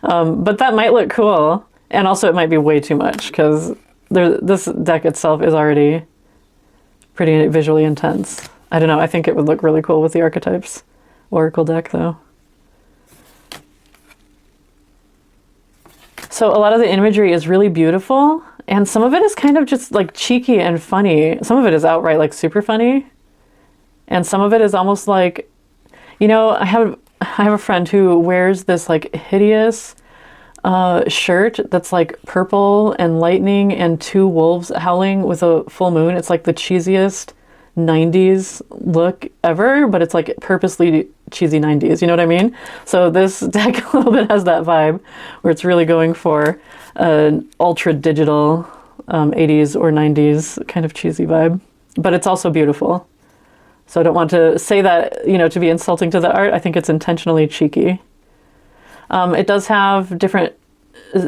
But that might look cool. And also it might be way too much because this deck itself is already pretty visually intense. I don't know. I think it would look really cool with the Archetypes Oracle deck though. So a lot of the imagery is really beautiful. And some of it is kind of just like cheeky and funny. Some of it is outright like super funny. And some of it is almost like, you know, I have a friend who wears this like hideous shirt that's like purple and lightning and two wolves howling with a full moon. It's like the cheesiest 90s look ever, but it's like purposely cheesy 90s, you know what I mean? So this deck a little bit has that vibe where it's really going for an ultra digital 80s or 90s kind of cheesy vibe, but it's also beautiful. So I don't want to say that, you know, to be insulting to the art. I think it's intentionally cheeky. It does have different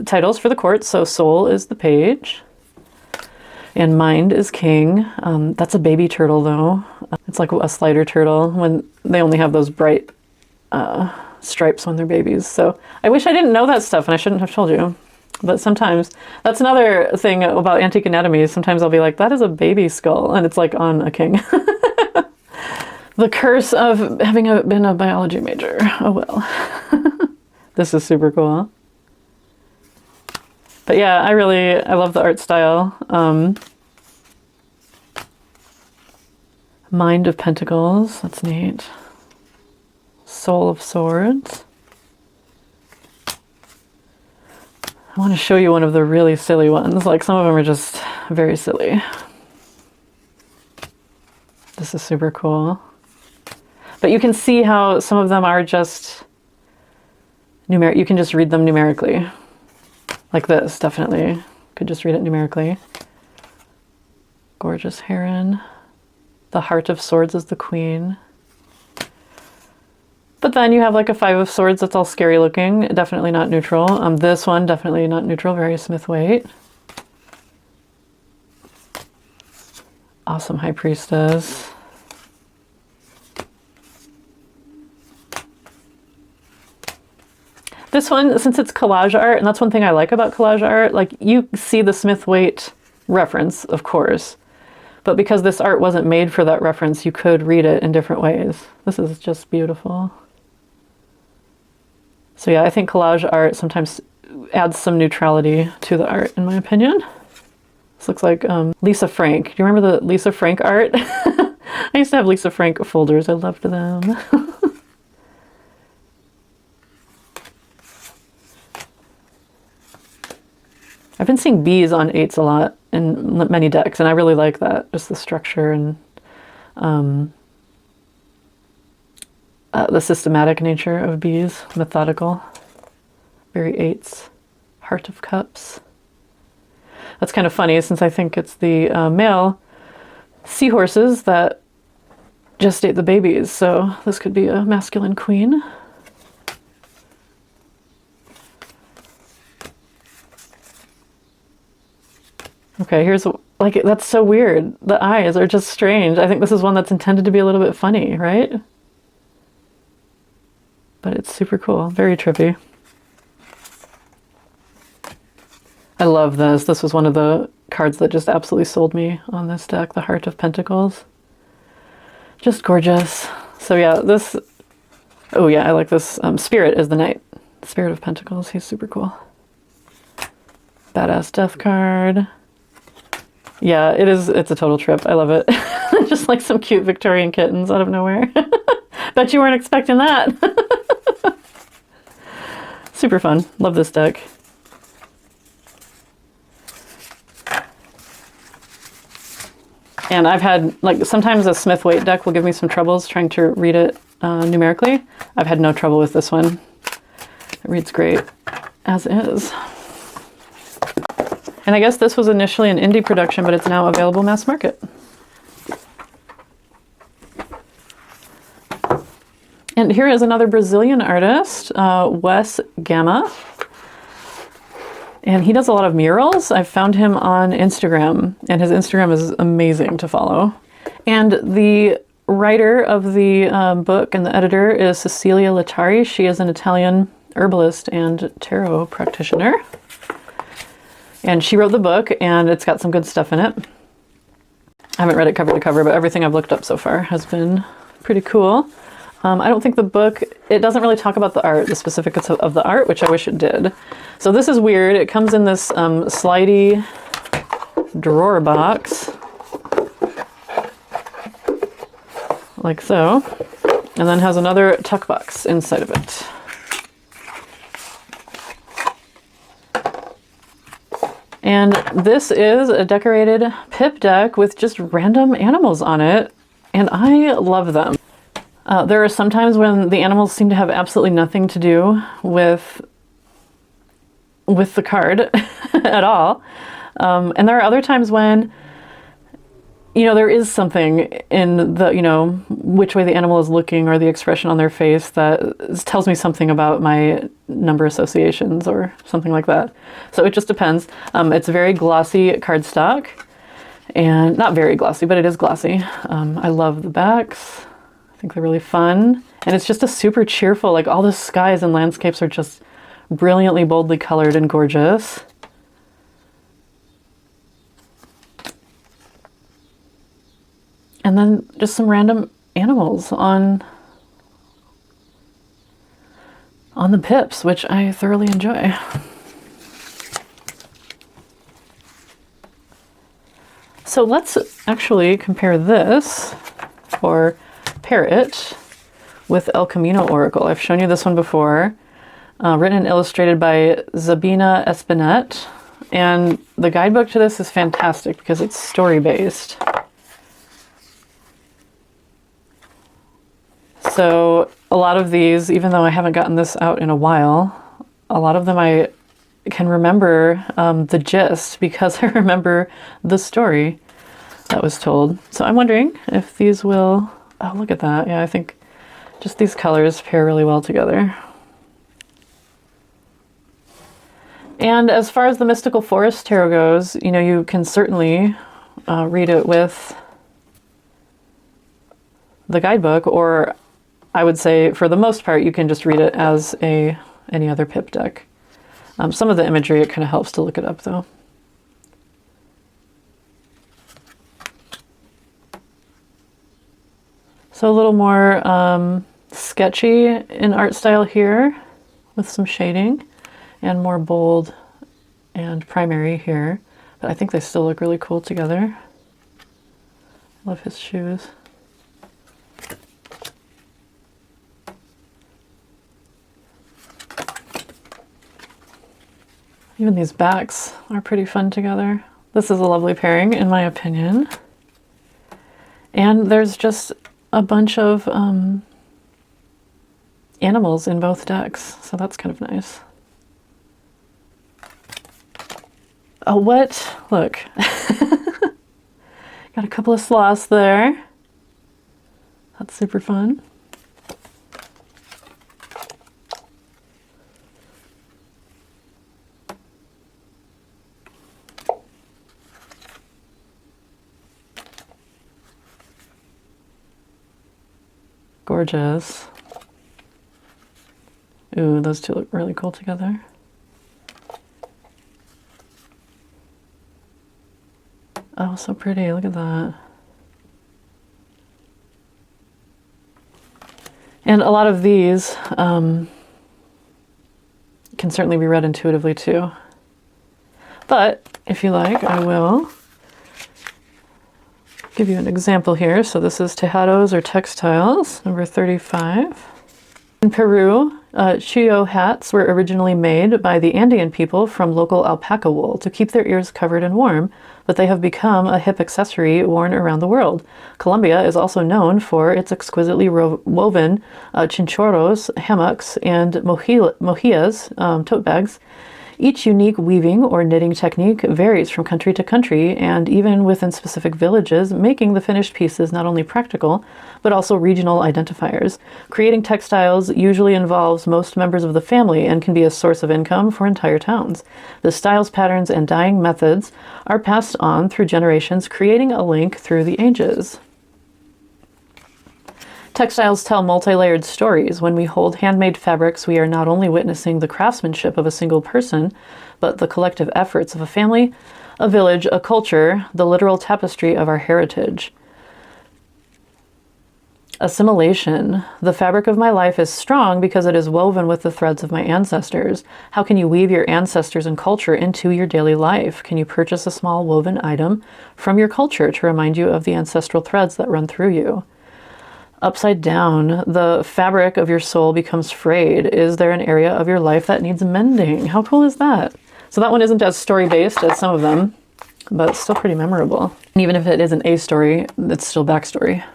titles for the courts. So Soul is the page. And Mind is king. That's a baby turtle though. It's like a slider turtle when they only have those bright stripes when they're babies. So I wish I didn't know that stuff and I shouldn't have told you. But sometimes, that's another thing about antique anatomy. Sometimes I'll be like, that is a baby skull. And it's like on a king. The curse of having been a biology major. Oh well. This is super cool. But yeah, I love the art style. Mind of Pentacles, that's neat. Soul of Swords. I want to show you one of the really silly ones. Like some of them are just very silly. This is super cool. But you can see how some of them are just numeric. You can just read them numerically. Like this, definitely. Could just read it numerically. Gorgeous heron. The Heart of Swords is the queen. But then you have like a Five of Swords that's all scary looking. Definitely not neutral. This one, definitely not neutral. Very Smith-Waite. Awesome High Priestess. This one, since it's collage art, and that's one thing I like about collage art, like you see the Smith-Waite reference, of course. But because this art wasn't made for that reference, you could read it in different ways. This is just beautiful. So yeah, I think collage art sometimes adds some neutrality to the art, in my opinion. This looks like Lisa Frank. Do you remember the Lisa Frank art? I used to have Lisa Frank folders. I loved them. I've been seeing bees on 8s a lot in many decks, and I really like that. Just the structure and the systematic nature of bees, methodical, very 8s. Heart of Cups. That's kind of funny since I think it's the male seahorses that gestate the babies, so this could be a masculine queen. Okay, here's, like, that's so weird. The eyes are just strange. I think this is one that's intended to be a little bit funny, right? But it's super cool. Very trippy. I love this. This was one of the cards that just absolutely sold me on this deck, the Heart of Pentacles. Just gorgeous. So yeah, this, oh yeah, I like this. Spirit is the Knight. Spirit of Pentacles, he's super cool. Badass Death card. Yeah, it is, it's a total trip. I love it. Just like some cute Victorian kittens out of nowhere. Bet you weren't expecting that. Super fun. Love this deck. And I've had, like, sometimes a Smith-Waite deck will give me some troubles trying to read it numerically. I've had no trouble with this one. It reads great as is. And I guess this was initially an indie production, but it's now available mass market. And here is another Brazilian artist, Wes Gama. And he does a lot of murals. I've found him on Instagram, and his Instagram is amazing to follow. And the writer of the book and the editor is Cecilia Latari. She is an Italian herbalist and tarot practitioner. And she wrote the book, and it's got some good stuff in it. I haven't read it cover to cover, but everything I've looked up so far has been pretty cool. I don't think the book, it doesn't really talk about the art, the specifics of the art, which I wish it did. So this is weird. It comes in this slidey drawer box, like so, and then has another tuck box inside of it. And this is a decorated pip deck with just random animals on it, and I love them. There are some times when the animals seem to have absolutely nothing to do with the card at all. And there are other times when, you know, there is something in the, you know, which way the animal is looking or the expression on their face that tells me something about my number associations or something like that. So it just depends. It's very glossy cardstock, and not very glossy, but it is glossy. I love the backs. I think they're really fun. And it's just a super cheerful, like all the skies and landscapes are just brilliantly, boldly colored and gorgeous. And then just some random animals on the pips, which I thoroughly enjoy. So let's actually compare this, or pair it, with El Camino Oracle. I've shown you this one before, written and illustrated by Zabina Espinet. And the guidebook to this is fantastic because it's story-based. So a lot of these, even though I haven't gotten this out in a while, a lot of them I can remember the gist because I remember the story that was told. So I'm wondering if these will, oh, look at that. Yeah, I think just these colors pair really well together. And as far as the Mystical Forest Tarot goes, you know, you can certainly read it with the guidebook, or I would say for the most part, you can just read it as any other pip deck. Some of the imagery, it kind of helps to look it up though. So a little more sketchy in art style here with some shading, and more bold and primary here. But I think they still look really cool together. I love his shoes. Even these backs are pretty fun together. This is a lovely pairing, in my opinion. And there's just a bunch of animals in both decks, so that's kind of nice. Oh, what? Look. Got a couple of sloths there. That's super fun. Gorgeous. Ooh, those two look really cool together. Oh, so pretty. Look at that. And a lot of these can certainly be read intuitively too. But if you like, I will give you an example here. So this is tejados or textiles, number 35. In Peru, chillo hats were originally made by the Andean people from local alpaca wool to keep their ears covered and warm, but they have become a hip accessory worn around the world. Colombia is also known for its exquisitely woven chinchorros, hammocks, and mojias, tote bags. Each unique weaving or knitting technique varies from country to country and even within specific villages, making the finished pieces not only practical, but also regional identifiers. Creating textiles usually involves most members of the family and can be a source of income for entire towns. The styles, patterns, and dyeing methods are passed on through generations, creating a link through the ages. Textiles tell multi-layered stories. When we hold handmade fabrics, we are not only witnessing the craftsmanship of a single person, but the collective efforts of a family, a village, a culture, the literal tapestry of our heritage. Assimilation. The fabric of my life is strong because it is woven with the threads of my ancestors. How can you weave your ancestors and culture into your daily life? Can you purchase a small woven item from your culture to remind you of the ancestral threads that run through you? Upside down, the fabric of your soul becomes frayed. Is there an area of your life that needs mending? How cool is that? So that one isn't as story-based as some of them, but it's still pretty memorable. And even if it isn't a story, it's still backstory.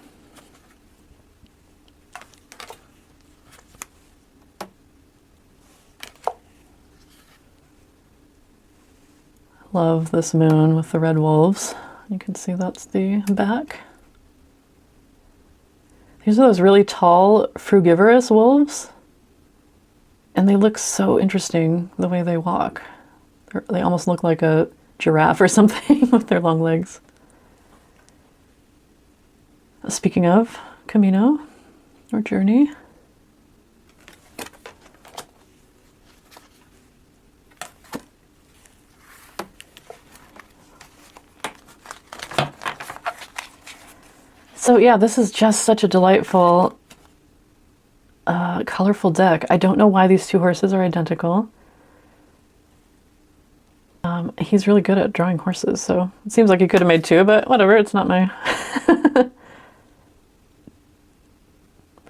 Love this moon with the red wolves. You can see that's the back. These are those really tall, frugivorous wolves. And they look so interesting the way they walk. They almost look like a giraffe or something with their long legs. Speaking of Camino, or journey. So yeah, this is just such a delightful, colorful deck. I don't know why these two horses are identical. He's really good at drawing horses, so it seems like he could have made two, but whatever, it's not my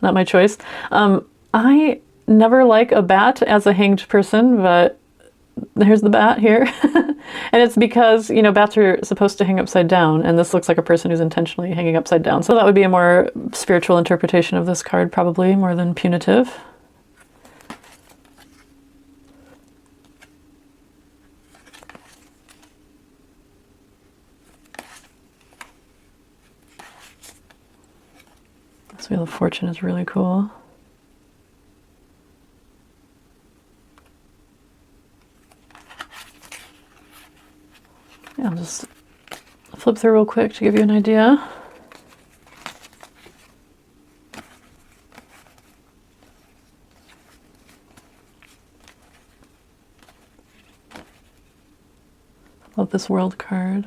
not my choice. I never like a bat as a hanged person, but here's the bat here. And it's because, you know, bats are supposed to hang upside down, and this looks like a person who's intentionally hanging upside down. So that would be a more spiritual interpretation of this card, probably, more than punitive. This Wheel of Fortune is really cool. Yeah, I'll just flip through real quick to give you an idea. Love this world card.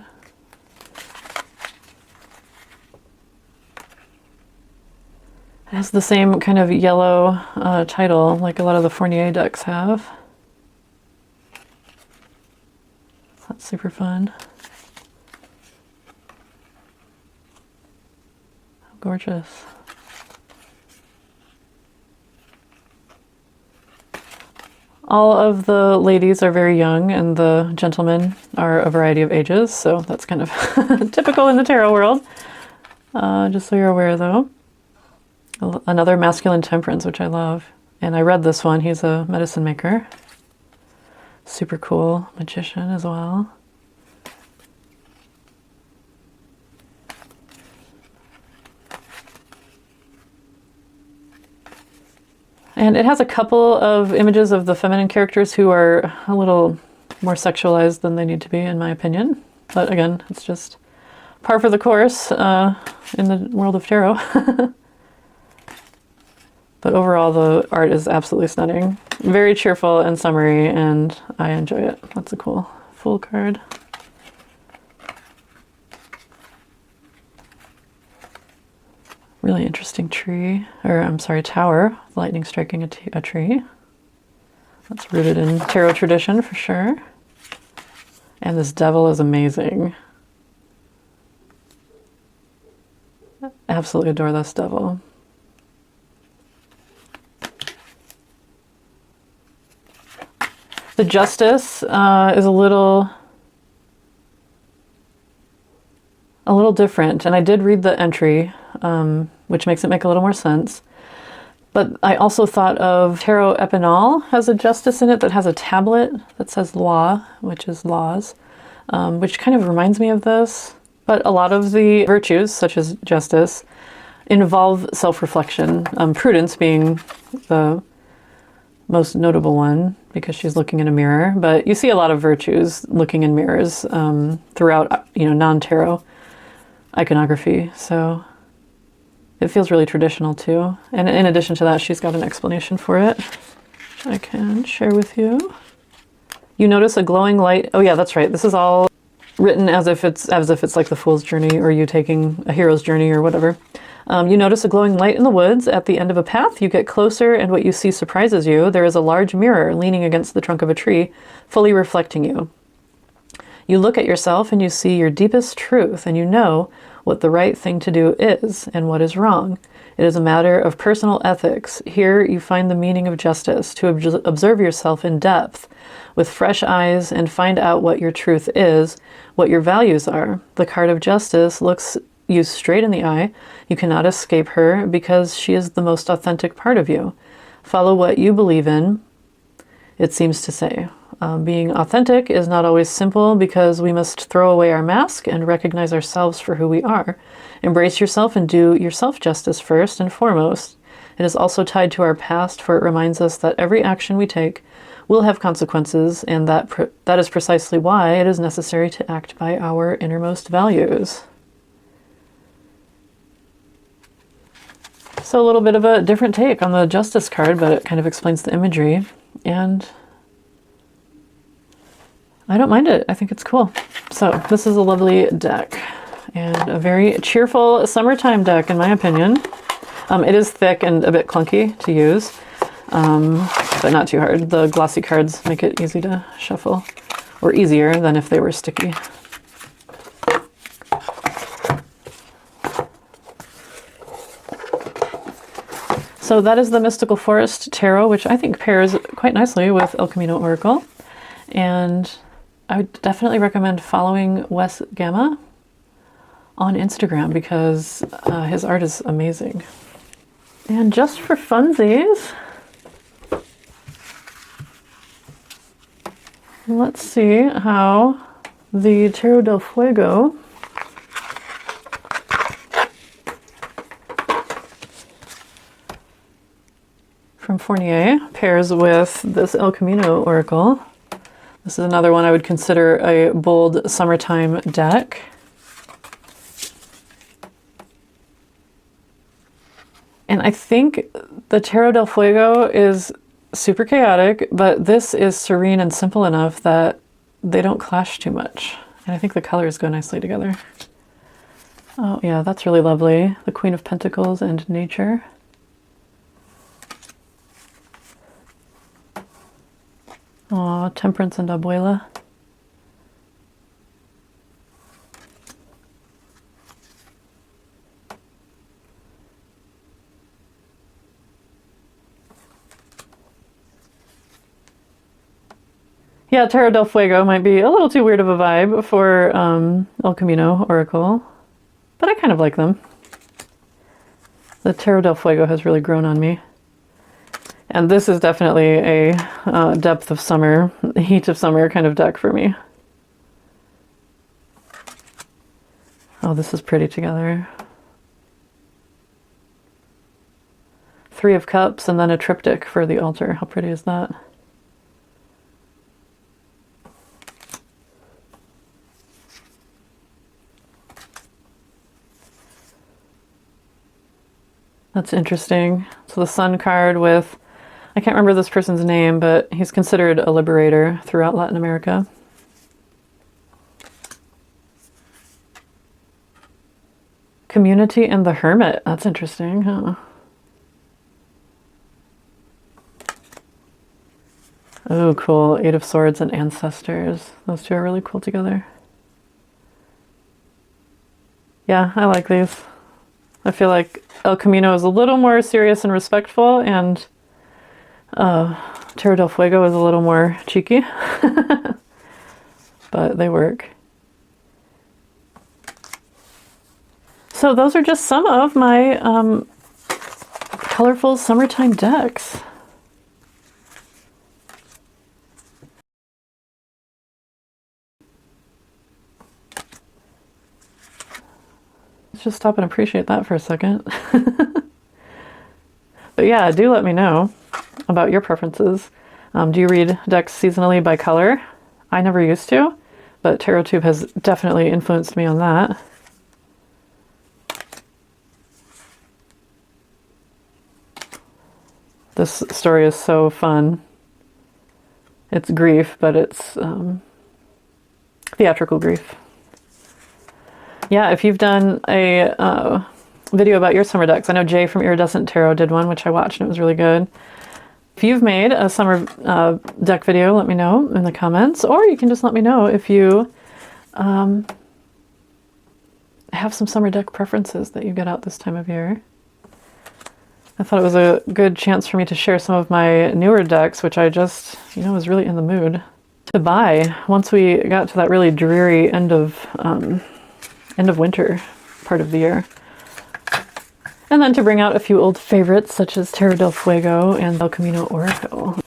It has the same kind of yellow title like a lot of the Fournier decks have. That's super fun. How gorgeous. All of the ladies are very young and the gentlemen are a variety of ages, so that's kind of typical in the tarot world. Just so you're aware though. Another masculine temperance, which I love. And I read this one, he's a medicine maker. Super cool magician as well. And it has a couple of images of the feminine characters who are a little more sexualized than they need to be, in my opinion. But again, it's just par for the course in the world of tarot. But overall, the art is absolutely stunning. Very cheerful and summery, and I enjoy it. That's a cool Fool card. Really interesting tree, or I'm sorry, tower. Lightning striking a tree. That's rooted in tarot tradition for sure. And this devil is amazing. Absolutely adore this devil. The Justice is a little different, and I did read the entry, which makes it make a little more sense. But I also thought of Tarot Epinal has a Justice in it that has a tablet that says law, which is laws, which kind of reminds me of this. But a lot of the virtues, such as justice, involve self-reflection, prudence being the most notable one because she's looking in a mirror. But you see a lot of virtues looking in mirrors throughout, non-tarot iconography. So it feels really traditional too. And in addition to that, she's got an explanation for it, which I can share with you. You notice a glowing light. Oh yeah, that's right. This is all written as if it's like the Fool's Journey or you taking a hero's journey or whatever. You notice a glowing light in the woods at the end of a path. You get closer and what you see surprises you. There is a large mirror leaning against the trunk of a tree, fully reflecting you. You look at yourself and you see your deepest truth, and you know what the right thing to do is and what is wrong. It is a matter of personal ethics. Here you find the meaning of justice, to observe yourself in depth with fresh eyes and find out what your truth is, what your values are. The card of justice looks you straight in the eye. You cannot escape her because she is the most authentic part of you. Follow what you believe in, it seems to say. Being authentic is not always simple because we must throw away our mask and recognize ourselves for who we are. Embrace yourself and do yourself justice first and foremost. It is also tied to our past, for it reminds us that every action we take will have consequences, and that is precisely why it is necessary to act by our innermost values. So a little bit of a different take on the Justice card, but it kind of explains the imagery, and I don't mind it. I think it's cool. So this is a lovely deck and a very cheerful summertime deck, in my opinion. It is thick and a bit clunky to use, but not too hard. The glossy cards make it easy to shuffle, or easier than if they were sticky. So that is the Mystical Forest Tarot, which I think pairs quite nicely with El Camino Oracle. And I would definitely recommend following Wes Gamma on Instagram because his art is amazing. And just for funsies, let's see how the Tarot del Fuego from Fournier pairs with this El Camino Oracle. This is another one I would consider a bold summertime deck. And I think the Tarot del Fuego is super chaotic, but this is serene and simple enough that they don't clash too much. And I think the colors go nicely together. Oh yeah, that's really lovely. The Queen of Pentacles and Nature. Aw, Temperance and Abuela. Yeah, Tarot del Fuego might be a little too weird of a vibe for El Camino Oracle, but I kind of like them. The Tarot del Fuego has really grown on me. And this is definitely a depth of summer, heat of summer kind of deck for me. Oh, this is pretty together. Three of Cups and then a triptych for the altar. How pretty is that? That's interesting. So the Sun card with, I can't remember this person's name, but he's considered a liberator throughout Latin America. Community and the Hermit. That's interesting, huh? Oh, cool. Eight of Swords and Ancestors. Those two are really cool together. Yeah, I like these. I feel like El Camino is a little more serious and respectful, and Tarot del Fuego is a little more cheeky. But they work. So those are just some of my colorful summertime decks. Let's just stop and appreciate that for a second. But yeah, do let me know about your preferences. Do you read decks seasonally by color? I never used to, but TarotTube has definitely influenced me on that. This story is so fun. It's grief, but it's theatrical grief. Yeah, if you've done a video about your summer decks, I know Jay from Iridescent Tarot did one, which I watched and it was really good. If you've made a summer deck video, let me know in the comments, or you can just let me know if you have some summer deck preferences that you get out this time of year. I thought it was a good chance for me to share some of my newer decks, which I just, was really in the mood to buy once we got to that really dreary end of winter part of the year. And then to bring out a few old favorites such as Tarot del Fuego and El Camino Oracle.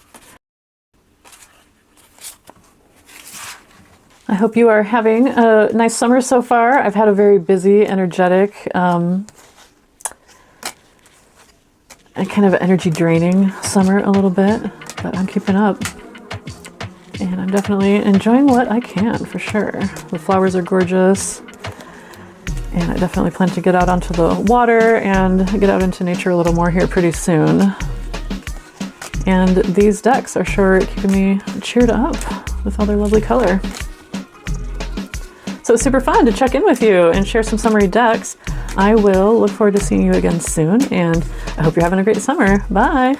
I hope you are having a nice summer so far. I've had a very busy, energetic, and kind of energy draining summer a little bit, but I'm keeping up. And I'm definitely enjoying what I can, for sure. The flowers are gorgeous. And I definitely plan to get out onto the water and get out into nature a little more here pretty soon. And these decks are sure keeping me cheered up with all their lovely color. So it's super fun to check in with you and share some summery decks. I will look forward to seeing you again soon, and I hope you're having a great summer. Bye!